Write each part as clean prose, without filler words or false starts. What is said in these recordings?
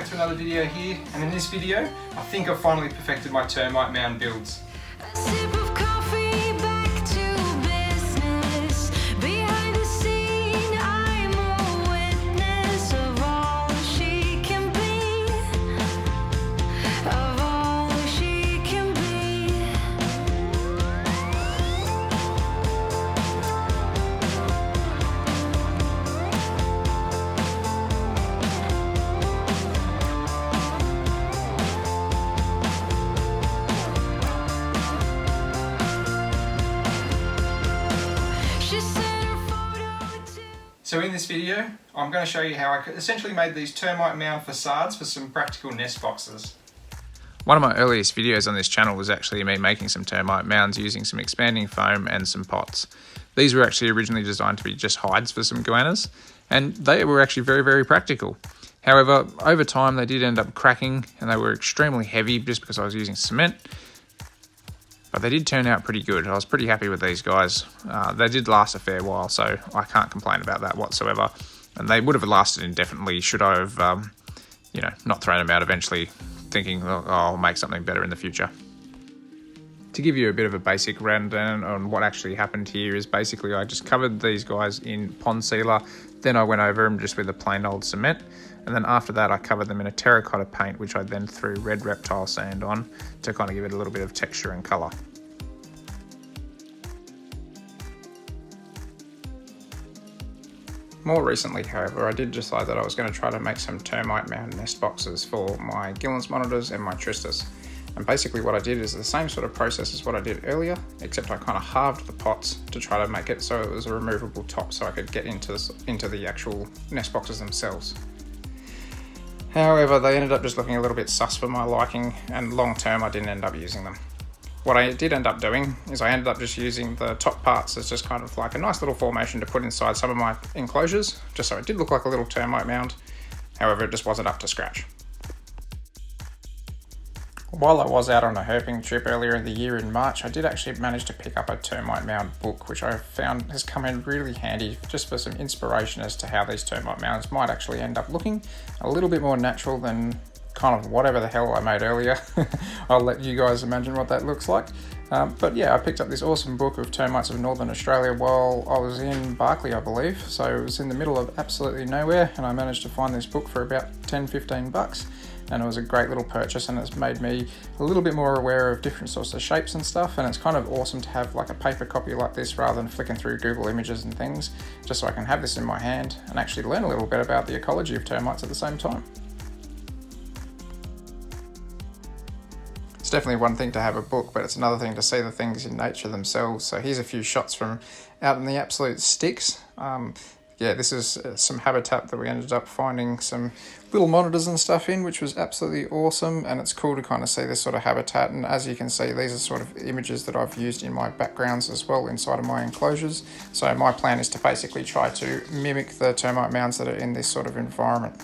back to another video here, and in this video I think I've finally perfected my termite mound builds. So in this video, I'm going to show you how I essentially made these termite mound facades for some practical nest boxes. One of my earliest videos on this channel was actually me making some termite mounds using some expanding foam and some pots. These were actually originally designed to be just hides for some goannas, and they were actually very, very practical. However, over time they did end up cracking, and they were extremely heavy just because I was using cement. But they did turn out pretty good. I was pretty happy with these guys. They did last a fair while, so I can't complain about that whatsoever. And they would have lasted indefinitely should I have, not thrown them out eventually, thinking, oh, I'll make something better in the future. To give you a bit of a basic rundown on what actually happened here is basically I just covered these guys in pond sealer, then I went over them just with a plain old cement, and then after that I covered them in a terracotta paint, which I then threw red reptile sand on to kind of give it a little bit of texture and colour. More recently, however, I did decide that I was going to try to make some termite mound nest boxes for my Gillen's monitors and my Tristis. And basically what I did is the same sort of process as what I did earlier, except I kind of halved the pots to try to make it so it was a removable top so I could get into the actual nest boxes themselves. However, they ended up just looking a little bit sus for my liking, and long term I didn't end up using them. What I did end up doing is I ended up just using the top parts as just kind of like a nice little formation to put inside some of my enclosures, just so it did look like a little termite mound. However, it just wasn't up to scratch. While I was out on a herping trip earlier in the year in March, I did actually manage to pick up a termite mound book, which I found has come in really handy just for some inspiration as to how these termite mounds might actually end up looking a little bit more natural than kind of whatever the hell I made earlier. I'll let you guys imagine what that looks like. But yeah, I picked up this awesome book of termites of Northern Australia while I was in Barkly, I believe. So it was in the middle of absolutely nowhere, and I managed to find this book for about $10-15. And it was a great little purchase, and it's made me a little bit more aware of different sorts of shapes and stuff, and it's kind of awesome to have like a paper copy like this rather than flicking through Google Images and things, just so I can have this in my hand and actually learn a little bit about the ecology of termites at the same time. It's definitely one thing to have a book, but it's another thing to see the things in nature themselves. So here's a few shots from out in the absolute sticks. Yeah, this is some habitat that we ended up finding some little monitors and stuff in, which was absolutely awesome, and it's cool to kind of see this sort of habitat. And as you can see, these are sort of images that I've used in my backgrounds as well inside of my enclosures. So my plan is to basically try to mimic the termite mounds that are in this sort of environment.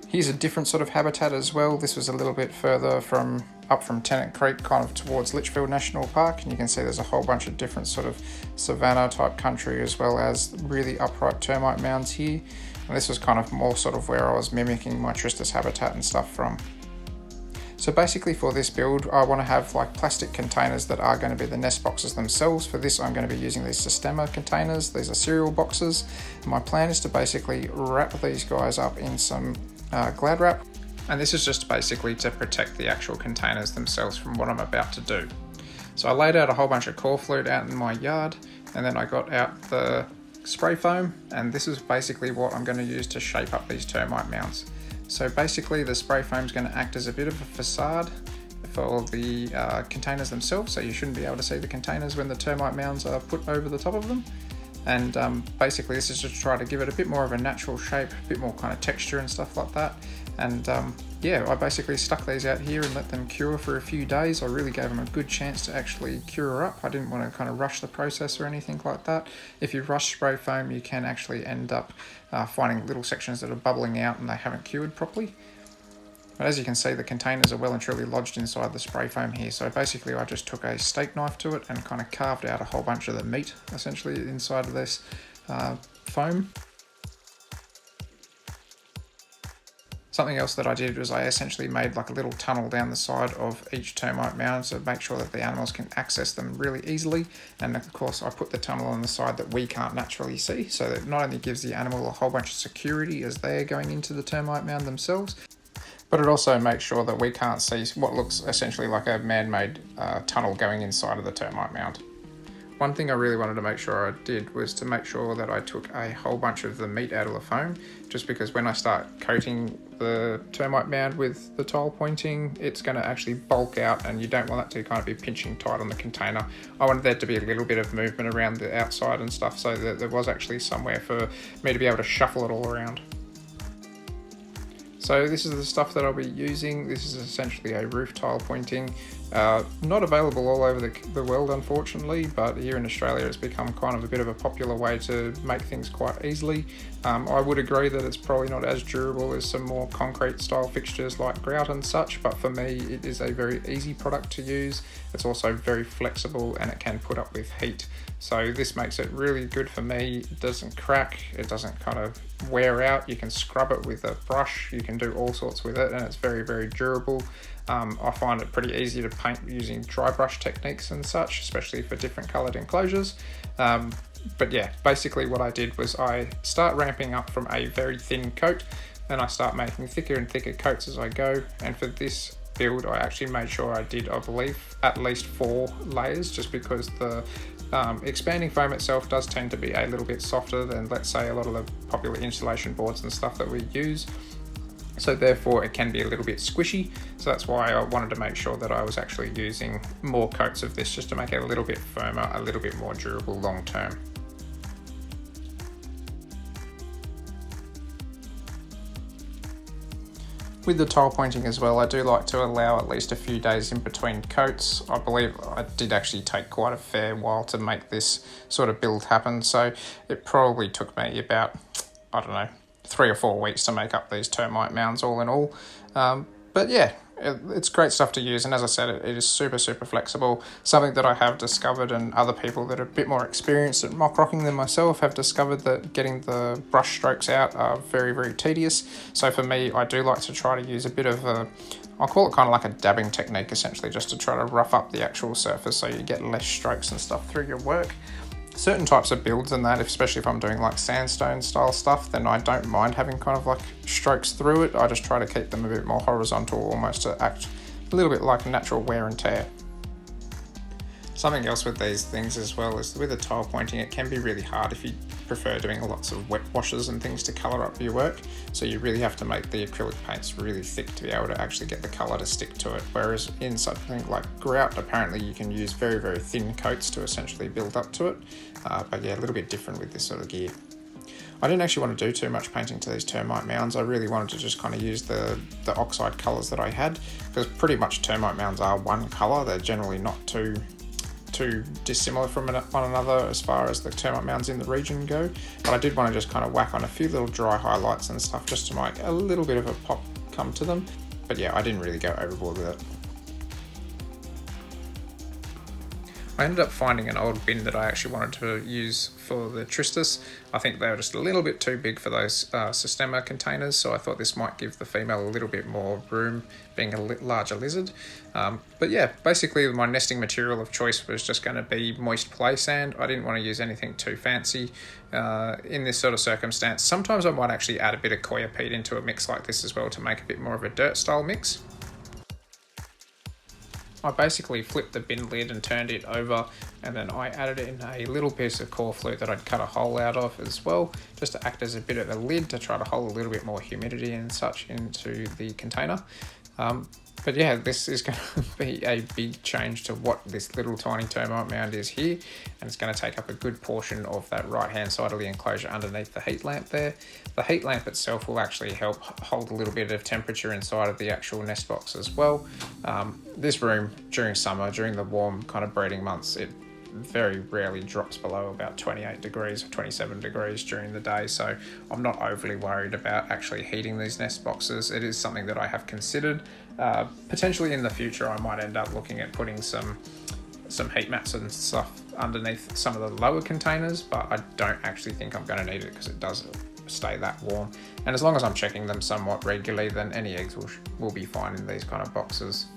Here's a different sort of habitat as well. This was a little bit further up from Tennant Creek, kind of towards Litchfield National Park, and you can see there's a whole bunch of different sort of savanna type country as well as really upright termite mounds here. And this was kind of more sort of where I was mimicking my Tristis habitat and stuff from. So basically for this build, I want to have like plastic containers that are going to be the nest boxes themselves. For this, I'm going to be using these Systema containers. These are cereal boxes. And my plan is to basically wrap these guys up in some Glad wrap, and this is just basically to protect the actual containers themselves from what I'm about to do. So I laid out a whole bunch of core flute out in my yard, and then I got out the spray foam, and this is basically what I'm going to use to shape up these termite mounds. So basically the spray foam is going to act as a bit of a facade for the containers themselves, so you shouldn't be able to see the containers when the termite mounds are put over the top of them. And basically this is just to try to give it a bit more of a natural shape, a bit more kind of texture and stuff like that. And yeah, I basically stuck these out here and let them cure for a few days. I really gave them a good chance to actually cure up. I didn't want to kind of rush the process or anything like that. If you rush spray foam, you can actually end up finding little sections that are bubbling out and they haven't cured properly. But as you can see, the containers are well and truly lodged inside the spray foam here. So basically I just took a steak knife to it and kind of carved out a whole bunch of the meat essentially inside of this foam. Something else that I did was I essentially made like a little tunnel down the side of each termite mound to make sure that the animals can access them really easily. And of course I put the tunnel on the side that we can't naturally see, so that it not only gives the animal a whole bunch of security as they're going into the termite mound themselves, but it also makes sure that we can't see what looks essentially like a man-made tunnel going inside of the termite mound. One thing I really wanted to make sure I did was to make sure that I took a whole bunch of the meat out of the foam, just because when I start coating the termite mound with the tile pointing, it's going to actually bulk out, and you don't want that to kind of be pinching tight on the container. I wanted there to be a little bit of movement around the outside and stuff, so that there was actually somewhere for me to be able to shuffle it all around. So this is the stuff that I'll be using. This is essentially a roof tile pointing. Not available all over the world, unfortunately, but here in Australia it's become kind of a bit of a popular way to make things quite easily. I would agree that it's probably not as durable as some more concrete style fixtures like grout and such, but for me it is a very easy product to use. It's also very flexible and it can put up with heat. So this makes it really good for me. It doesn't crack, it doesn't kind of wear out. You can scrub it with a brush, you can do all sorts with it, and it's very, very durable. I find it pretty easy to paint using dry brush techniques and such, especially for different coloured enclosures. But yeah, basically what I did was I start ramping up from a very thin coat, then I start making thicker and thicker coats as I go. And for this build, I actually made sure I did, I believe, at least 4 layers, just because the expanding foam itself does tend to be a little bit softer than, let's say, a lot of the popular insulation boards and stuff that we use. So therefore it can be a little bit squishy. So that's why I wanted to make sure that I was actually using more coats of this, just to make it a little bit firmer, a little bit more durable long term. With the tile pointing as well, I do like to allow at least a few days in between coats. I believe I did actually take quite a fair while to make this sort of build happen, so it probably took me about, 3 or 4 weeks to make up these termite mounds all in all. But yeah, it's great stuff to use, and as I said, it is super, super flexible. Something that I have discovered, and other people that are a bit more experienced at mock rocking than myself have discovered, that getting the brush strokes out are very, very tedious. So for me, I do like to try to use a bit of I'll call it kind of like a dabbing technique, essentially, just to try to rough up the actual surface so you get less strokes and stuff through your work. Certain types of builds and that, especially if I'm doing like sandstone style stuff, then I don't mind having kind of like strokes through it. I just try to keep them a bit more horizontal, almost to act a little bit like natural wear and tear. Something else with these things as well is with the tile pointing, it can be really hard if you prefer doing lots of wet washes and things to colour up your work. So you really have to make the acrylic paints really thick to be able to actually get the colour to stick to it. Whereas in something like grout, apparently you can use very, very thin coats to essentially build up to it. But yeah, a little bit different with this sort of gear. I didn't actually want to do too much painting to these termite mounds. I really wanted to just kind of use the oxide colours that I had, because pretty much termite mounds are one colour. They're generally not too dissimilar from one another as far as the termite mounds in the region go, but I did want to just kind of whack on a few little dry highlights and stuff just to make a little bit of a pop come to them. But yeah, I didn't really go overboard with it. I ended up finding an old bin that I actually wanted to use for the Tristis. I think they were just a little bit too big for those Systema containers, so I thought this might give the female a little bit more room, being a larger lizard. But yeah, basically my nesting material of choice was just going to be moist play sand. I didn't want to use anything too fancy in this sort of circumstance. Sometimes I might actually add a bit of coir peat into a mix like this as well to make a bit more of a dirt style mix. I basically flipped the bin lid and turned it over, and then I added in a little piece of core flute that I'd cut a hole out of as well, just to act as a bit of a lid to try to hold a little bit more humidity and such into the container. But yeah, this is going to be a big change to what this little tiny termite mound is here, and it's going to take up a good portion of that right hand side of the enclosure underneath the heat lamp there. The heat lamp itself will actually help hold a little bit of temperature inside of the actual nest box as well. This room during summer, during the warm kind of breeding months, it very rarely drops below about 28 degrees or 27 degrees during the day, so I'm not overly worried about actually heating these nest boxes. It is something that I have considered. Potentially in the future I might end up looking at putting some heat mats and stuff underneath some of the lower containers, but I don't actually think I'm going to need it because it does stay that warm. And as long as I'm checking them somewhat regularly, then any eggs will be fine in these kind of boxes.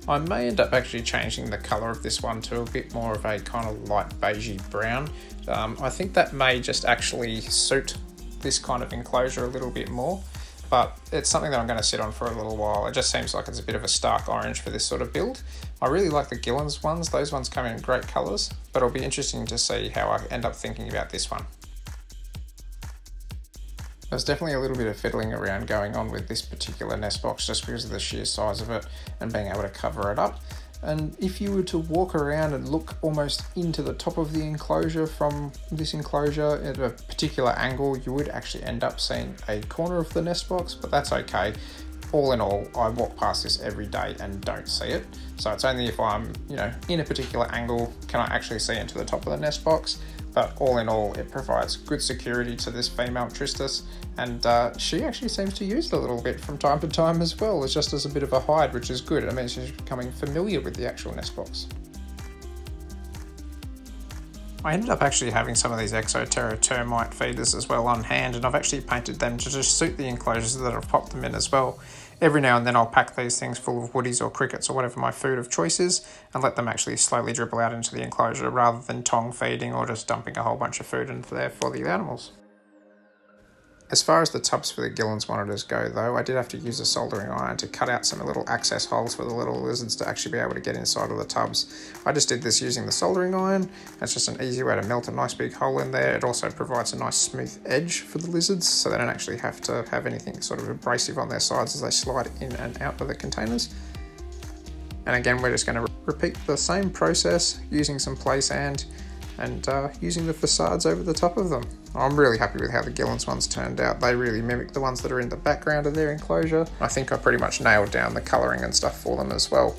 I may end up actually changing the colour of this one to a bit more of a kind of light beigey brown. I think that may just actually suit this kind of enclosure a little bit more, but it's something that I'm going to sit on for a little while. It just seems like it's a bit of a stark orange for this sort of build. I really like the Gillen's ones. Those ones come in great colours, but it'll be interesting to see how I end up thinking about this one. There's definitely a little bit of fiddling around going on with this particular nest box just because of the sheer size of it and being able to cover it up. And if you were to walk around and look almost into the top of the enclosure from this enclosure at a particular angle, you would actually end up seeing a corner of the nest box, but that's okay. All in all, I walk past this every day and don't see it. So it's only if I'm, in a particular angle can I actually see into the top of the nest box. But all in all, it provides good security to this female Tristis, and she actually seems to use it a little bit from time to time as well. It's just as a bit of a hide, which is good. It means she's becoming familiar with the actual nest box. I ended up actually having some of these Exoterra termite feeders as well on hand, and I've actually painted them to just suit the enclosures that I've popped them in as well. Every now and then I'll pack these things full of woodies or crickets or whatever my food of choice is and let them actually slowly dribble out into the enclosure rather than tong feeding or just dumping a whole bunch of food into there for the animals. As far as the tubs for the Gillen's monitors go though, I did have to use a soldering iron to cut out some little access holes for the little lizards to actually be able to get inside of the tubs. I just did this using the soldering iron. It's just an easy way to melt a nice big hole in there. It also provides a nice smooth edge for the lizards so they don't actually have to have anything sort of abrasive on their sides as they slide in and out of the containers. And again, we're just going to repeat the same process using some play sand and using the facades over the top of them. I'm really happy with how the Gillen's ones turned out. They really mimic the ones that are in the background of their enclosure. I think I pretty much nailed down the colouring and stuff for them as well.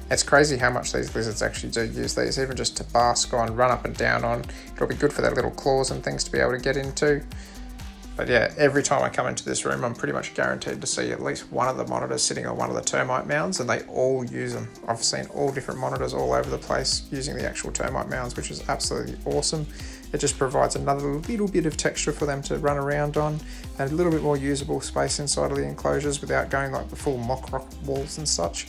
It's crazy how much these lizards actually do use these, even just to bask on, run up and down on. It'll be good for their little claws and things to be able to get into. But yeah, every time I come into this room, I'm pretty much guaranteed to see at least one of the monitors sitting on one of the termite mounds, and they all use them. I've seen all different monitors all over the place using the actual termite mounds, which is absolutely awesome. It just provides another little bit of texture for them to run around on, and a little bit more usable space inside of the enclosures without going like the full mock rock walls and such.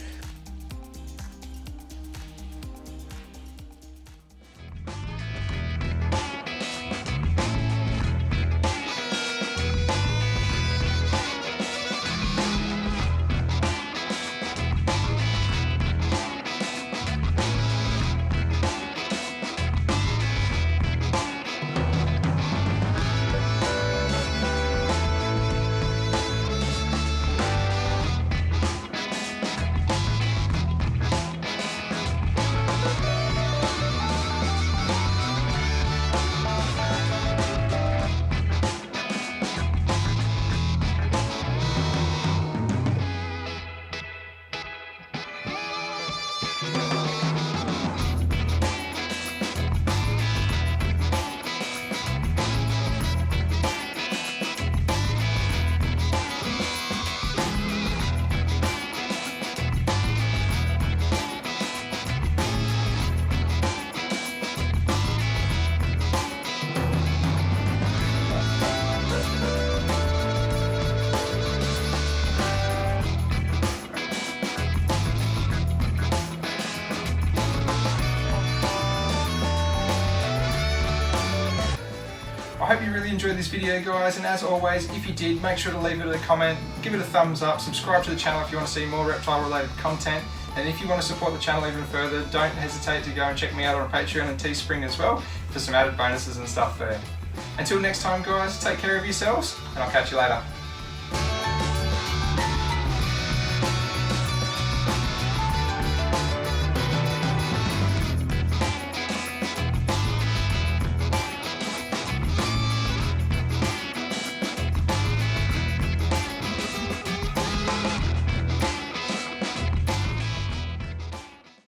I hope you really enjoyed this video, guys, and as always, if you did, make sure to leave it a comment, give it a thumbs up, subscribe to the channel if you want to see more reptile related content, and if you want to support the channel even further, don't hesitate to go and check me out on Patreon and Teespring as well for some added bonuses and stuff there. Until next time, guys, take care of yourselves, and I'll catch you later.